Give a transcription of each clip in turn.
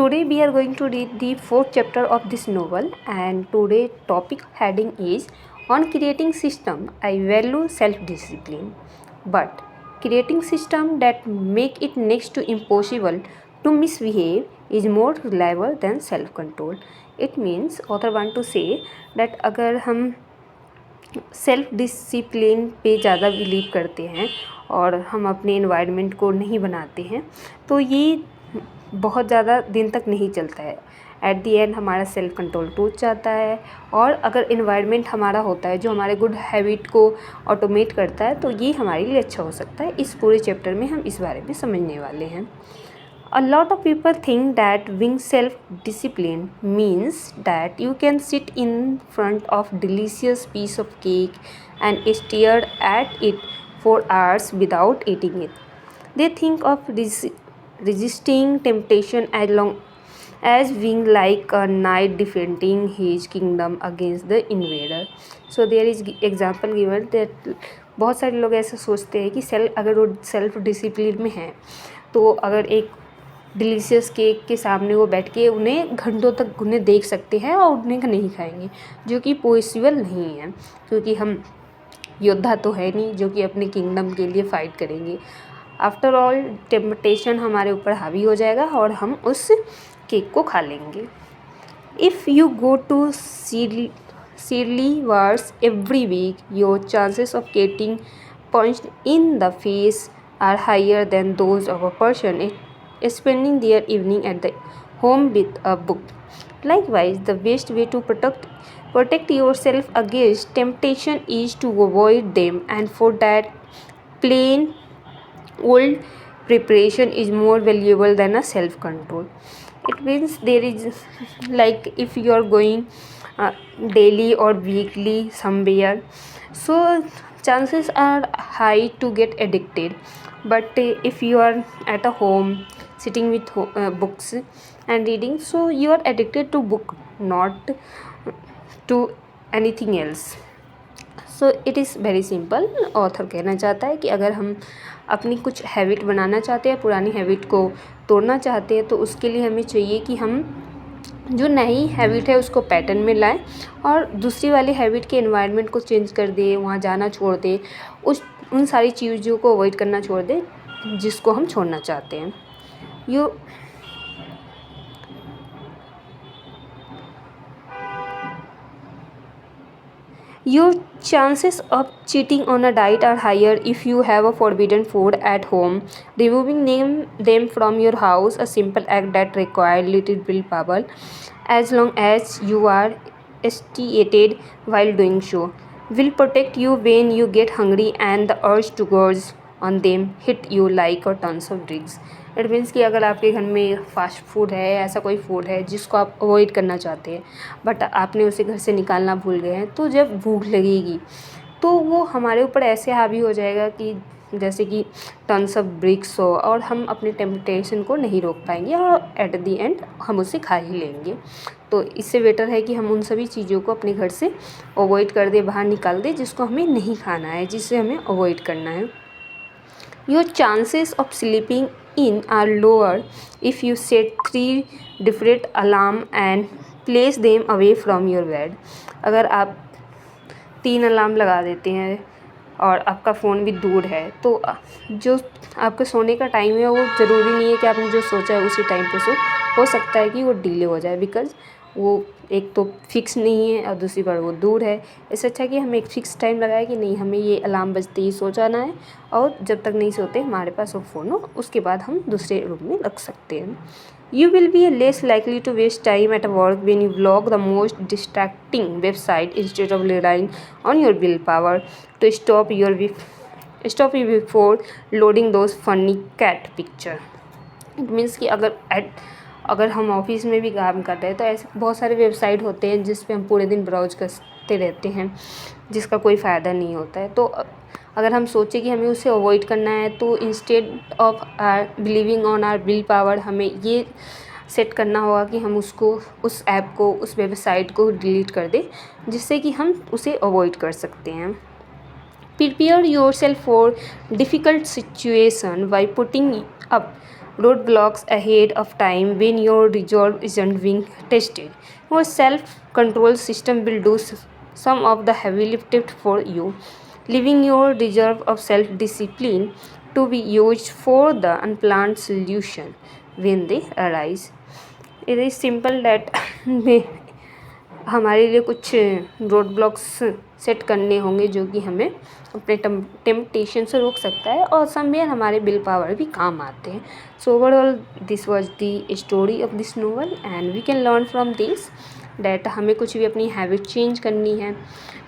Today we are going to read the fourth chapter of this novel, and today topic heading is on creating system. I value self-discipline, but creating system that make it next to impossible to misbehave is more reliable than self-control. It means author want to say that अगर हम self discipline पे ज़्यादा believe करते हैं और हम अपने environment को नहीं बनाते हैं तो ये बहुत ज़्यादा दिन तक नहीं चलता है। एट दी एंड हमारा सेल्फ कंट्रोल टूट जाता है। और अगर इन्वायरमेंट हमारा होता है जो हमारे गुड हैबिट को ऑटोमेट करता है तो ये हमारे लिए अच्छा हो सकता है। इस पूरे चैप्टर में हम इस बारे में समझने वाले हैं। A lot of people think that being self-disciplined means that you can sit in front of delicious piece of cake and stare at it for hours without eating it. They think of resisting temptation as long as being like a knight defending his kingdom against the invader. So there is example given that बहुत सारे लोग ऐसा सोचते हैं कि अगर वो self discipline में हैं तो अगर एक डिलीशियस केक के सामने वो बैठ के उन्हें घंटों तक उन्हें देख सकते हैं और उन्हें नहीं खाएंगे, जो कि पॉसिबल नहीं है क्योंकि हम योद्धा तो है नहीं जो कि अपने किंगडम के लिए फ़ाइट करेंगे। आफ्टर ऑल टेम्पटेशन हमारे ऊपर हावी हो जाएगा और हम उस केक को खा लेंगे। If you go to silly wars every week, your chances of getting punched in the face are higher than those of a person spending their evening at the home with a book. Likewise, the best way to protect yourself against temptation is to avoid them, and for that, plain old preparation is more valuable than a self-control. It means there is like if you are going daily or weekly somewhere, so chances are high to get addicted. But if you are at a home sitting with books and reading, so you are addicted to book, not to anything else. So it is very simple. Author कहना चाहता है कि अगर हम अपनी कुछ habit बनाना चाहते हैं, पुरानी हैबिट को तोड़ना चाहते हैं, तो उसके लिए हमें चाहिए कि हम जो नई हैबिट है उसको पैटर्न में लाएं और दूसरी वाली हैबिट के एनवायरनमेंट को चेंज कर दे, वहाँ जाना छोड़ दे, उन सारी चीज़ों को अवॉइड करना छोड़ दे जिसको हम छोड़ना चाहते हैं। Your chances of cheating on a diet are higher if you have a forbidden food at home. Removing them from your house, a simple act that requires little willpower, as long as you are satiated while doing so, will protect you when you get hungry and the urge to gorge on them hit you like a tons of drinks. It means कि अगर आपके घर में fast food है, ऐसा कोई food है जिसको आप अवॉइड करना चाहते हैं बट आपने उसे घर से निकालना भूल गए हैं, तो जब भूख लगेगी तो वो हमारे ऊपर ऐसे हावी हो जाएगा कि जैसे कि टन्स ऑफ ब्रिक्स हो और हम अपने टेम्पटेशन को नहीं रोक पाएंगे और एट दी एंड हम उसे खा ही लेंगे। तो इससे बेटर है कि हम उन सभी चीज़ों को अपने घर से अवॉइड कर दे, बाहर निकाल दे जिसको हमें नहीं खाना है, जिससे हमें अवॉइड करना है। Your chances of sleeping in are lower if you set 3 different alarm and place them away from your bed. अगर आप 3 अलार्म लगा देते हैं और आपका फ़ोन भी दूर है तो जो आपके सोने का टाइम है वो ज़रूरी नहीं है कि आपने जो सोचा है उसी टाइम पे सो, हो सकता है कि वो डिले हो जाए बिकॉज़ वो एक तो फिक्स नहीं है और दूसरी बार वो दूर है। इससे अच्छा कि हम एक फ़िक्स टाइम लगाए कि नहीं, हमें ये अलार्म बजते ही सो जाना है और जब तक नहीं सोते हमारे पास वो फ़ोन हो उसके बाद हम दूसरे रूम में रख सकते हैं। You will be less likely to waste time at work when you block the most distracting website instead of relying on your willpower to stop you before loading those funny cat picture. It means कि अगर हम office में भी काम कर रहे हैं तो ऐसे बहुत सारे वेबसाइट होते हैं जिस पे हम पूरे दिन ब्राउज करते रहते हैं जिसका कोई फ़ायदा नहीं होता है। तो अगर हम सोचें कि हमें उसे अवॉइड करना है तो instead of believing on our will power हमें ये सेट करना होगा कि हम उस ऐप को, उस वेबसाइट को डिलीट कर दें जिससे कि हम उसे अवॉइड कर सकते हैं। Prepare yourself for difficult situation by putting up roadblocks ahead of time when your resolve isn't being tested. Your self-control system will do some of the heavy lifting for you, leaving your reserve of self-discipline to be used for the unplanned solution when they arise. It is simple that हमारे लिए कुछ road blocks set करने होंगे जो कि हमें अपने temptation से रोक सकता है और समवेयर हमारे विल पावर भी काम आते हैं. So overall this was the story of this novel and we can learn from this that हमें कुछ भी अपनी हैबिट चेंज करनी है.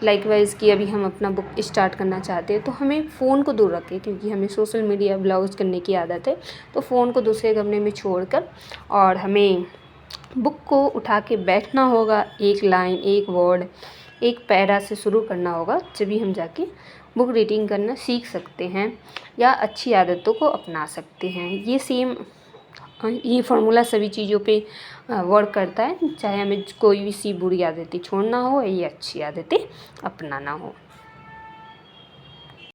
लाइकवाइज कि अभी हम अपना बुक स्टार्ट करना चाहते हैं तो हमें फ़ोन को दूर रखें क्योंकि हमें सोशल मीडिया ब्राउज़ करने की आदत है. तो फ़ोन को दूसरे कमरे में छोड़कर और हमें बुक को उठा के बैठना होगा. एक लाइन, एक वर्ड, एक पैरा से शुरू करना होगा, जभी हम जाके बुक रीडिंग करना सीख सकते हैं या अच्छी आदतों को अपना सकते हैं. ये फार्मूला सभी चीज़ों पे वर्क करता है, चाहे हमें कोई भी सी बुरी आदतें छोड़ना हो या अच्छी आदतें अपनाना हो.